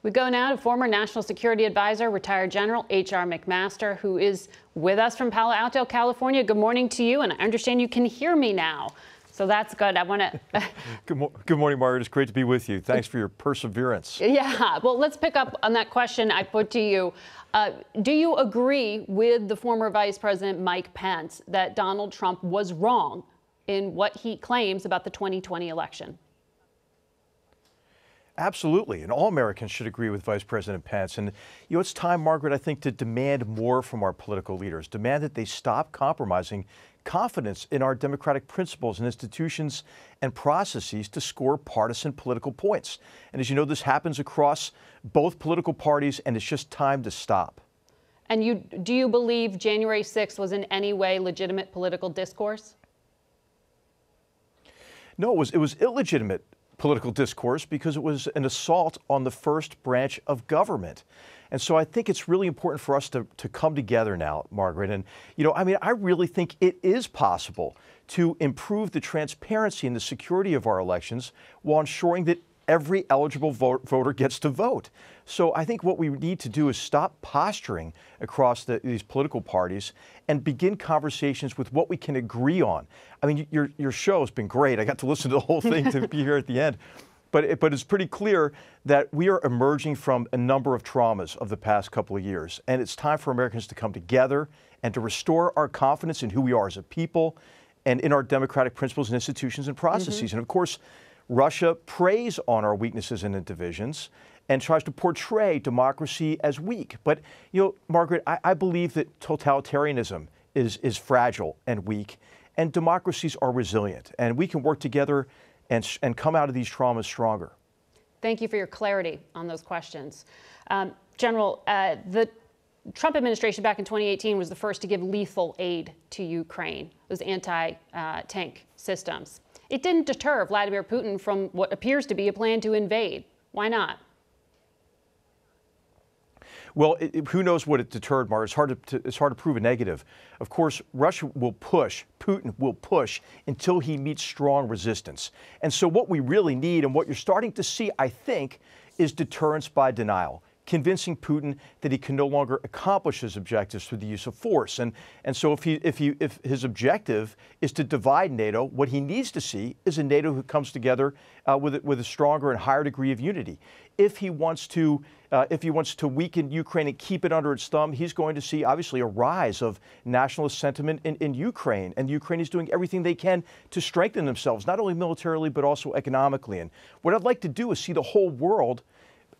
We go now to former National Security Advisor, retired General H.R. McMaster, who is with us from Palo Alto, California. Good morning to you, and I understand you can hear me now. So that's good. I want to... Good morning, Margaret. It's great to be with you. Thanks for your perseverance. Yeah, well, let's pick up on that question I put to you. Do you agree with the former Vice President Mike Pence that Donald Trump was wrong in what he claims about the 2020 election? Absolutely, and all Americans should agree with Vice President Pence. And, it's time, Margaret, I think, to demand more from our political leaders, demand that they stop compromising confidence in our democratic principles and institutions and processes to score partisan political points. And as you know, this happens across both political parties, and it's just time to stop. And do you believe January 6th was in any way legitimate political discourse? No, it was illegitimate political discourse because it was an assault on the first branch of government. And so I think it's really important for us to come together now, Margaret. And, I really think it is possible to improve the transparency and the security of our elections while ensuring that every eligible voter gets to vote. So I think what we need to do is stop posturing across these political parties and begin conversations with what we can agree on. I mean, your show has been great. I got to listen to the whole thing to be here at the end. But it's pretty clear that we are emerging from a number of traumas of the past couple of years. And it's time for Americans to come together and to restore our confidence in who we are as a people and in our democratic principles and institutions and processes. And of course, Russia preys on our weaknesses and divisions and tries to portray democracy as weak. But, Margaret, I believe that totalitarianism is fragile and weak, and democracies are resilient. And we can work together and come out of these traumas stronger. Thank you for your clarity on those questions. General, the Trump administration back in 2018 was the first to give lethal aid to Ukraine, those anti-tank systems. It didn't deter Vladimir Putin from what appears to be a plan to invade. Why not? Well, who knows what it deterred, Margaret? It's hard to prove a negative. Of course, Russia will push, Putin will push until he meets strong resistance. And so what we really need, and what you're starting to see, I think, is deterrence by denial, convincing Putin that he can no longer accomplish his objectives through the use of force. And so if his objective is to divide NATO, what he needs to see is a NATO who comes together with a stronger and higher degree of unity. If he wants to weaken Ukraine and keep it under its thumb, he's going to see, obviously, a rise of nationalist sentiment in Ukraine. And Ukraine is doing everything they can to strengthen themselves, not only militarily, but also economically. And what I'd like to do is see the whole world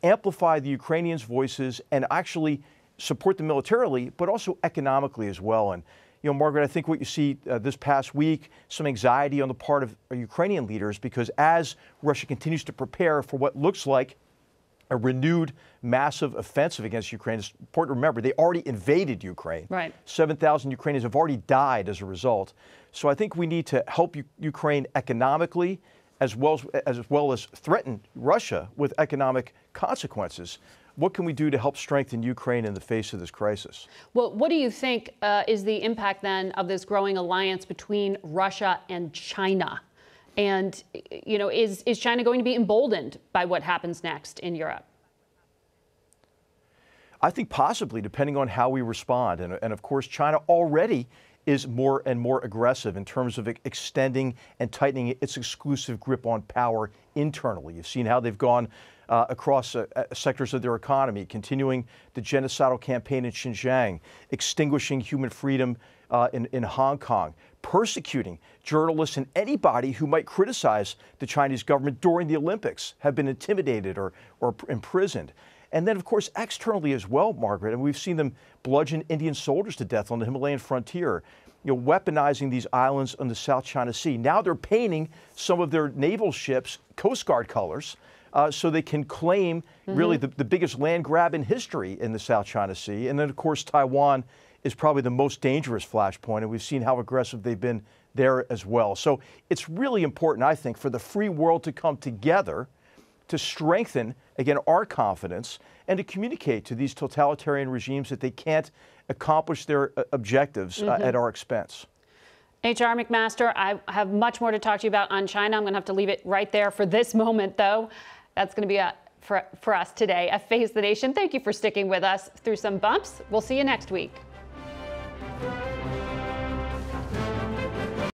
amplify the Ukrainians' voices and actually support them militarily, but also economically as well. And, Margaret, I think what you see this past week, some anxiety on the part of Ukrainian leaders, because as Russia continues to prepare for what looks like a renewed massive offensive against Ukraine. It's important to remember they already invaded Ukraine. Right. 7,000 Ukrainians have already died as a result. So I think we need to help Ukraine economically as well as threaten Russia with economic consequences. What can we do to help strengthen Ukraine in the face of this crisis? Well, what do you think is the impact then of this growing alliance between Russia and China? And, is China going to be emboldened by what happens next in Europe? I think possibly, depending on how we respond. And of course, China already is more and more aggressive in terms of extending and tightening its exclusive grip on power internally. You've seen how they've gone across sectors of their economy, continuing the genocidal campaign in Xinjiang, extinguishing human freedom in Hong Kong, persecuting journalists and anybody who might criticize the Chinese government during the Olympics, have been intimidated or imprisoned. And then, of course, externally as well, Margaret, and we've seen them bludgeon Indian soldiers to death on the Himalayan frontier, weaponizing these islands on the South China Sea. Now they're painting some of their naval ships Coast Guard colors so they can claim really the biggest land grab in history in the South China Sea. And then, of course, Taiwan is probably the most dangerous flashpoint, and we've seen how aggressive they've been there as well. So it's really important, I think, for the free world to come together to strengthen, again, our confidence and to communicate to these totalitarian regimes that they can't accomplish their objectives at our expense. H.R. McMaster, I have much more to talk to you about on China. I'm going to have to leave it right there for this moment, though. That's going to be for us today at Face the Nation. Thank you for sticking with us through some bumps. We'll see you next week.